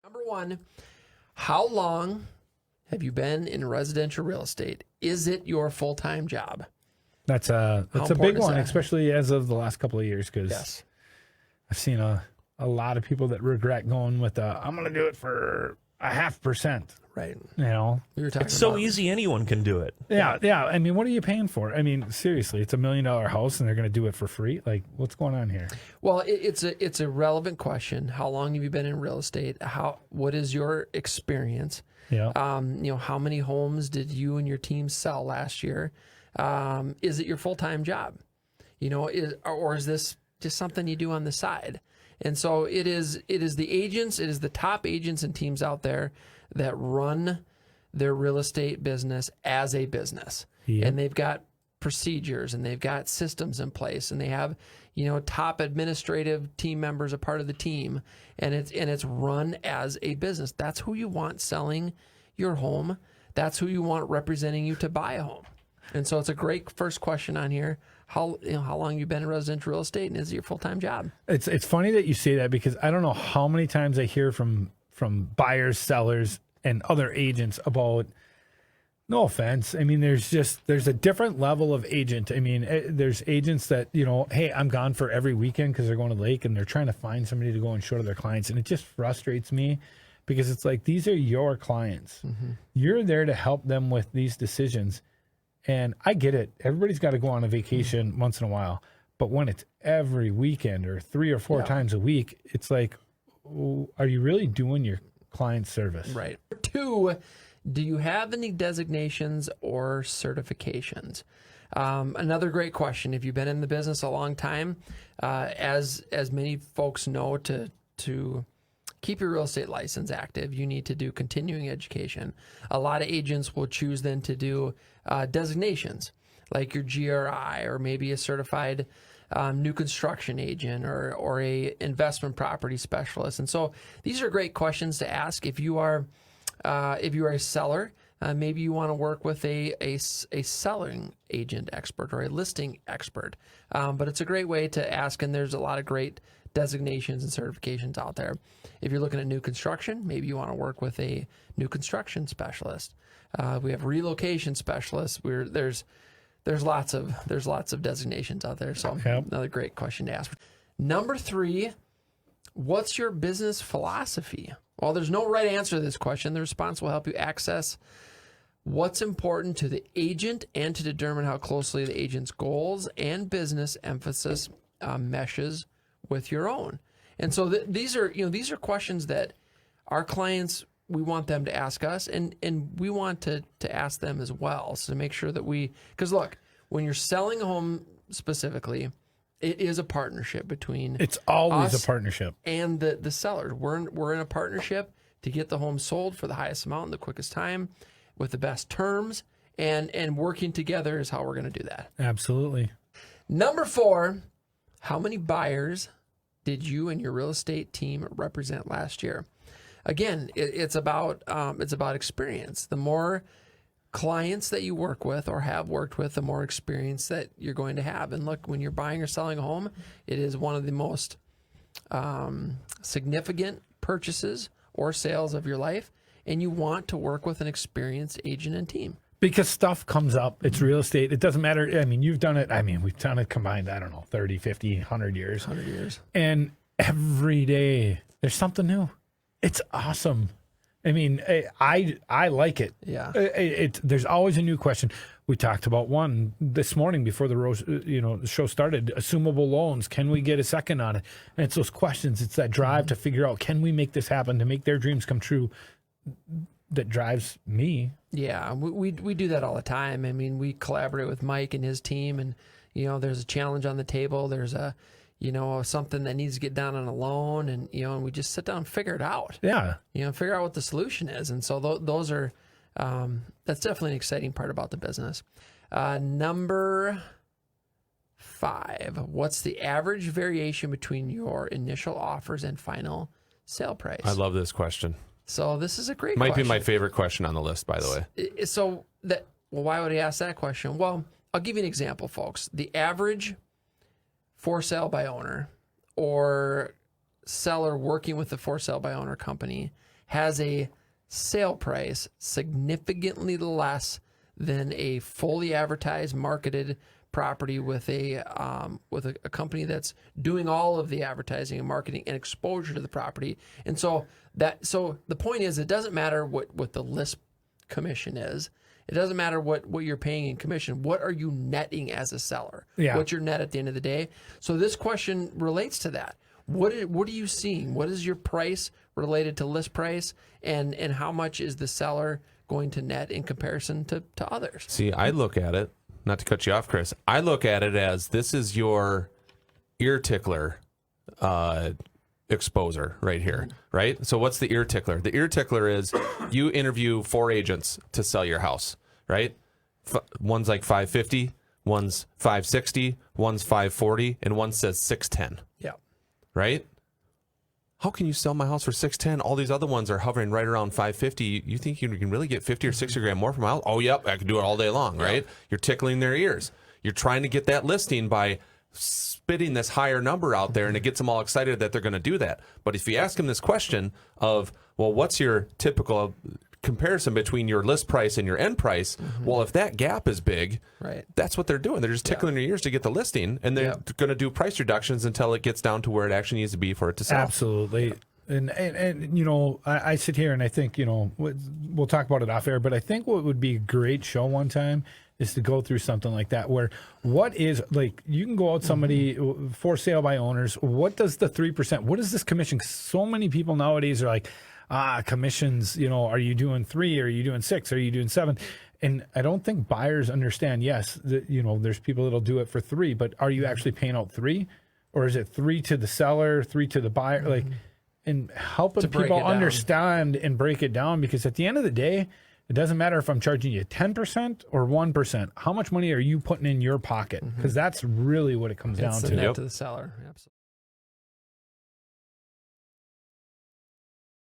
Number one, how long have you been in residential real estate? Is it your full-time job? That's a big one, especially as of the last couple of years, because I've seen a lot of people that regret going with I'm going to do it for 0.5%. Right. You know, It's so easy, anyone can do it. Yeah. I mean, what are you paying for? I mean, seriously, it's $1 million house and they're going to do it for free. Like, what's going on here? Well, it's a relevant question. How long have you been in real estate? What is your experience? Yeah. How many homes did you and your team sell last year? Is it your full-time job? Or is this just something you do on the side? And so it is the agents, it is the top agents and teams out there that run their real estate business as a business. Yep. And they've got procedures and they've got systems in place and they have, top administrative team members a part of the team, and it's run as a business. That's who you want selling your home. That's who you want representing you to buy a home. And so it's a great first question on here. How long you been in residential real estate, and is it your full-time job? It's funny that you say that, because I don't know how many times I hear from buyers, sellers, and other agents about, no offense, I mean, there's a different level of agent. I mean, there's agents that, hey, I'm gone for every weekend because they're going to the lake and they're trying to find somebody to go and show to their clients. And it just frustrates me, because it's like, these are your clients. Mm-hmm. You're there to help them with these decisions. And I get it. Everybody's got to go on a vacation once in a while. But when it's every weekend or 3 or 4 times a week, it's like, are you really doing your client service? Right. 2, do you have any designations or certifications? Another great question. If you've been in the business a long time, as many folks know, to keep your real estate license active, you need to do continuing education. A lot of agents will choose then to do designations, like your GRI, or maybe a certified new construction agent, or a investment property specialist. And so these are great questions to ask if you are a seller. Maybe you want to work with a selling agent expert or a listing expert. But it's a great way to ask, and there's a lot of great designations and certifications out there. If you're looking at new construction, maybe you want to work with a new construction specialist. We have relocation specialists. There's lots of designations out there. So Another great question to ask. Number 3, what's your business philosophy? Well, there's no right answer to this question. The response will help you access what's important to the agent and to determine how closely the agent's goals and business emphasis meshes with your own. And so these are questions that our clients, we want them to ask us, and we want to ask them as well, so to make sure that because look, when you're selling a home specifically, it is a partnership between it's always us a partnership and the seller. We're in a partnership to get the home sold for the highest amount in the quickest time with the best terms, and working together is how we're going to do that. Absolutely. Number 4, how many buyers did you and your real estate team represent last year? Again, it's about experience. The more clients that you work with or have worked with, the more experience that you're going to have. And look, when you're buying or selling a home, it is one of the most significant purchases or sales of your life, and you want to work with an experienced agent and team. Because stuff comes up. It's real estate. It doesn't matter. I mean, you've done it. I mean, we've done it combined, 30, 50, 100 years. 100 years. And every day there's something new. It's awesome. I mean, I like it. Yeah. There's always a new question. We talked about one this morning before the show started. Assumable loans. Can we get a second on it? And it's those questions. It's that drive to figure out, can we make this happen, to make their dreams come true, that drives me. Yeah, we do that all the time. I mean, we collaborate with Mike and his team, and there's a challenge on the table. There's a something that needs to get done on a loan, and and we just sit down and figure it out. Yeah. Figure out what the solution is. And so those are that's definitely an exciting part about the business. Number 5, what's the average variation between your initial offers and final sale price? I love this question. So this is a great Might question. be my favorite question on the list, by the way. So why would he ask that question? Well, I'll give you an example, folks. The average for sale by owner or seller working with the for sale by owner company has a sale price significantly less than a fully advertised, marketed property with a company that's doing all of the advertising and marketing and exposure to the property. And so the point is, it doesn't matter what the list commission is. It doesn't matter what you're paying in commission. What are you netting as a seller? Yeah. What's your net at the end of the day? So this question relates to that. What are you seeing? What is your price related to list price, and how much is the seller going to net in comparison to others? See, I look at it, not to cut you off, Chris, I look at it as this is your ear tickler exposer right here, right? So what's the ear tickler? The ear tickler is you interview 4 agents to sell your house, right? One's like 550, one's 560, one's 540, and one says 610. Yeah. Right? How can you sell my house for 610? All these other ones are hovering right around 550. You think you can really get 50 or 60 grand more from my house? Oh, yep, I can do it all day long, right? You're tickling their ears. You're trying to get that listing by spitting this higher number out there, and it gets them all excited that they're going to do that. But if you ask them this question of, well, what's your typical comparison between your list price and your end price? Well, if that gap is big, right, that's what they're doing. They're just tickling their ears to get the listing, and they're going to do price reductions until it gets down to where it actually needs to be for it to sell. Absolutely. And you know, I sit here and I think, you know, we'll talk about it off air, but I think what would be a great show one time is to go through something like that, where what is, like, you can go out somebody for sale by owners. What does the 3%, what is this commission? So many people nowadays are like, commissions, you know, are you doing 3? Are you doing 6? Are you doing 7? And I don't think buyers understand, yes, that, you know, there's people that'll do it for 3, but are you actually paying out 3? Or is it 3 to the seller, 3 to the buyer? Like, and helping people understand and break it down, because at the end of the day, it doesn't matter if I'm charging you 10% or 1%. How much money are you putting in your pocket? Because that's really what it comes down It's to. the net to the seller. Absolutely.